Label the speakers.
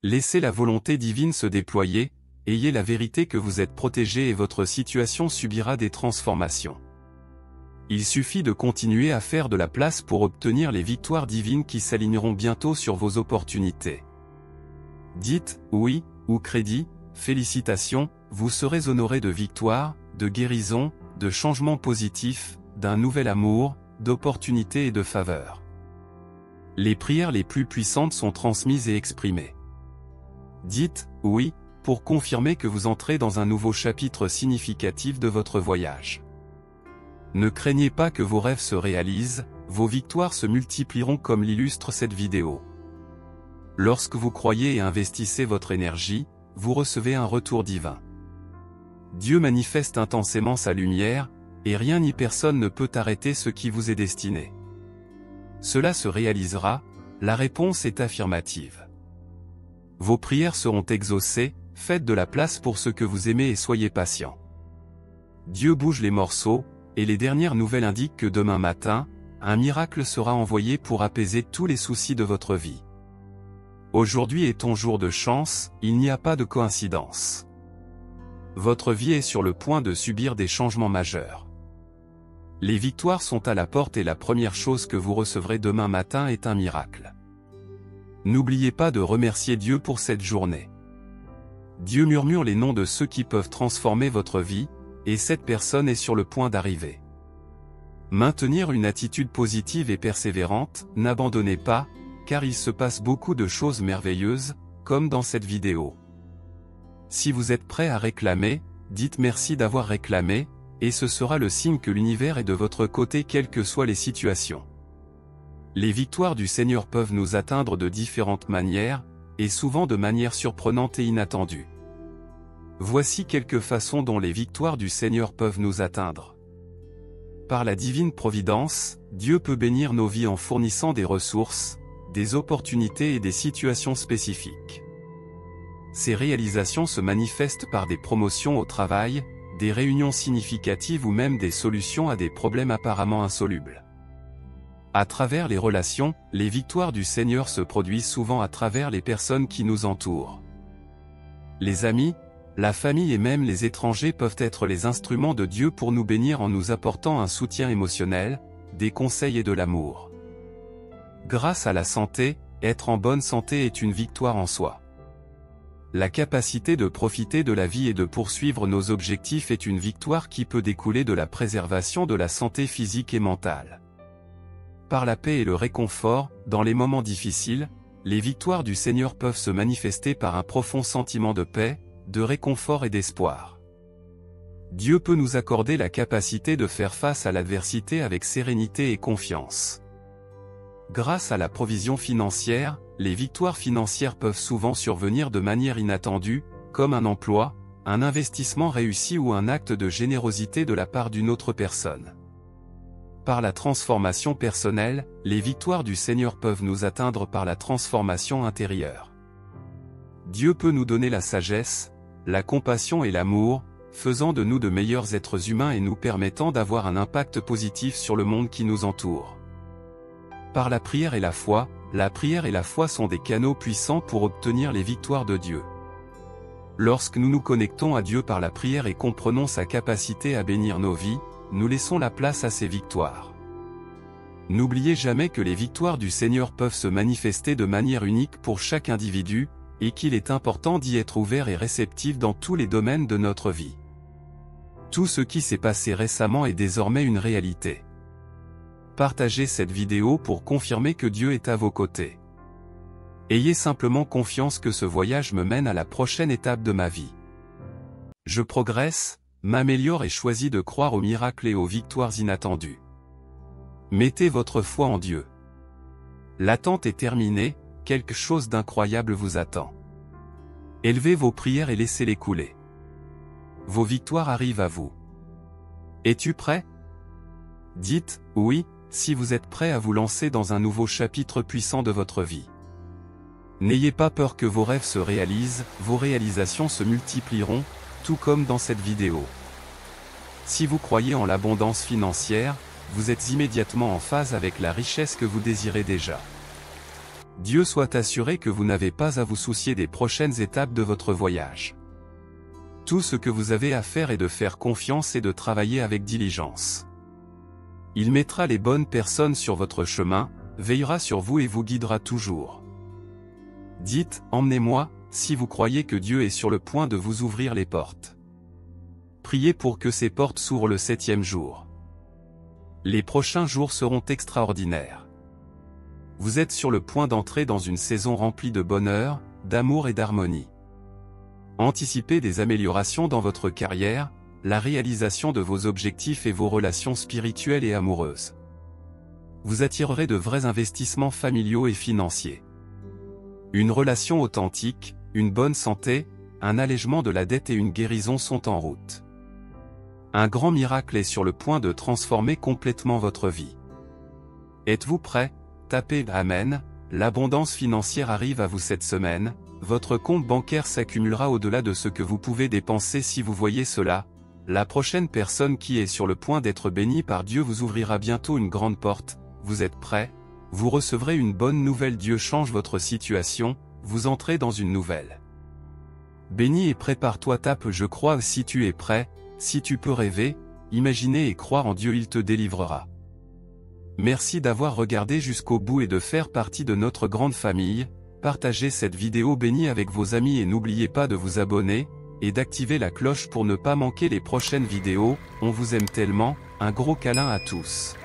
Speaker 1: Laissez la volonté divine se déployer, ayez la vérité que vous êtes protégé et votre situation subira des transformations. Il suffit de continuer à faire de la place pour obtenir les victoires divines qui s'aligneront bientôt sur vos opportunités. Dites « oui » ou « crédit », félicitations, vous serez honoré de victoires, de guérison, de changements positifs, d'un nouvel amour, d'opportunités et de faveurs. Les prières les plus puissantes sont transmises et exprimées. Dites « oui » pour confirmer que vous entrez dans un nouveau chapitre significatif de votre voyage. Ne craignez pas que vos rêves se réalisent, vos victoires se multiplieront comme l'illustre cette vidéo. Lorsque vous croyez et investissez votre énergie, vous recevez un retour divin. Dieu manifeste intensément sa lumière, et rien ni personne ne peut arrêter ce qui vous est destiné. Cela se réalisera, la réponse est affirmative. Vos prières seront exaucées, faites de la place pour ce que vous aimez et soyez patient. Dieu bouge les morceaux, et les dernières nouvelles indiquent que demain matin, un miracle sera envoyé pour apaiser tous les soucis de votre vie. Aujourd'hui est ton jour de chance, il n'y a pas de coïncidence. Votre vie est sur le point de subir des changements majeurs. Les victoires sont à la porte et la première chose que vous recevrez demain matin est un miracle. N'oubliez pas de remercier Dieu pour cette journée. Dieu murmure les noms de ceux qui peuvent transformer votre vie, et cette personne est sur le point d'arriver. Maintenir une attitude positive et persévérante, n'abandonnez pas, car il se passe beaucoup de choses merveilleuses, comme dans cette vidéo. Si vous êtes prêt à réclamer, dites merci d'avoir réclamé, et ce sera le signe que l'univers est de votre côté quelles que soient les situations. Les victoires du Seigneur peuvent nous atteindre de différentes manières, et souvent de manière surprenante et inattendue. Voici quelques façons dont les victoires du Seigneur peuvent nous atteindre. Par la divine providence, Dieu peut bénir nos vies en fournissant des ressources, des opportunités et des situations spécifiques. Ces réalisations se manifestent par des promotions au travail, des réunions significatives ou même des solutions à des problèmes apparemment insolubles. À travers les relations, les victoires du Seigneur se produisent souvent à travers les personnes qui nous entourent. Les amis, la famille et même les étrangers peuvent être les instruments de Dieu pour nous bénir en nous apportant un soutien émotionnel, des conseils et de l'amour. Grâce à la santé, être en bonne santé est une victoire en soi. La capacité de profiter de la vie et de poursuivre nos objectifs est une victoire qui peut découler de la préservation de la santé physique et mentale. Par la paix et le réconfort, dans les moments difficiles, les victoires du Seigneur peuvent se manifester par un profond sentiment de paix, de réconfort et d'espoir. Dieu peut nous accorder la capacité de faire face à l'adversité avec sérénité et confiance. Grâce à la provision financière, les victoires financières peuvent souvent survenir de manière inattendue, comme un emploi, un investissement réussi ou un acte de générosité de la part d'une autre personne. Par la transformation personnelle, les victoires du Seigneur peuvent nous atteindre par la transformation intérieure. Dieu peut nous donner la sagesse, la compassion et l'amour, faisant de nous de meilleurs êtres humains et nous permettant d'avoir un impact positif sur le monde qui nous entoure. Par la prière et la foi sont des canaux puissants pour obtenir les victoires de Dieu. Lorsque nous nous connectons à Dieu par la prière et comprenons sa capacité à bénir nos vies, nous laissons la place à ses victoires. N'oubliez jamais que les victoires du Seigneur peuvent se manifester de manière unique pour chaque individu, et qu'il est important d'y être ouvert et réceptif dans tous les domaines de notre vie. Tout ce qui s'est passé récemment est désormais une réalité. Partagez cette vidéo pour confirmer que Dieu est à vos côtés. Ayez simplement confiance que ce voyage me mène à la prochaine étape de ma vie. Je progresse, m'améliore et choisis de croire aux miracles et aux victoires inattendues. Mettez votre foi en Dieu. L'attente est terminée, quelque chose d'incroyable vous attend. Élevez vos prières et laissez-les couler. Vos victoires arrivent à vous. Es-tu prêt? Dites « oui » si vous êtes prêt à vous lancer dans un nouveau chapitre puissant de votre vie. N'ayez pas peur que vos rêves se réalisent, vos réalisations se multiplieront, tout comme dans cette vidéo. Si vous croyez en l'abondance financière, vous êtes immédiatement en phase avec la richesse que vous désirez déjà. Dieu soit assuré que vous n'avez pas à vous soucier des prochaines étapes de votre voyage. Tout ce que vous avez à faire est de faire confiance et de travailler avec diligence. Il mettra les bonnes personnes sur votre chemin, veillera sur vous et vous guidera toujours. Dites, emmenez-moi, si vous croyez que Dieu est sur le point de vous ouvrir les portes. Priez pour que ces portes s'ouvrent le 7e jour. Les prochains jours seront extraordinaires. Vous êtes sur le point d'entrer dans une saison remplie de bonheur, d'amour et d'harmonie. Anticipez des améliorations dans votre carrière, la réalisation de vos objectifs et vos relations spirituelles et amoureuses. Vous attirerez de vrais investissements familiaux et financiers. Une relation authentique, une bonne santé, un allègement de la dette et une guérison sont en route. Un grand miracle est sur le point de transformer complètement votre vie. Êtes-vous prêt? Tapez Amen. L'abondance financière arrive à vous cette semaine, votre compte bancaire s'accumulera au-delà de ce que vous pouvez dépenser si vous voyez cela. La prochaine personne qui est sur le point d'être bénie par Dieu vous ouvrira bientôt une grande porte. Vous êtes prêt? Vous recevrez une bonne nouvelle. Dieu change votre situation, vous entrez dans une nouvelle. Béni et prépare-toi. Tape je crois si tu es prêt, si tu peux rêver, imaginer et croire en Dieu, il te délivrera. Merci d'avoir regardé jusqu'au bout et de faire partie de notre grande famille. Partagez cette vidéo bénie avec vos amis et n'oubliez pas de vous abonner, et d'activer la cloche pour ne pas manquer les prochaines vidéos. On vous aime tellement, un gros câlin à tous.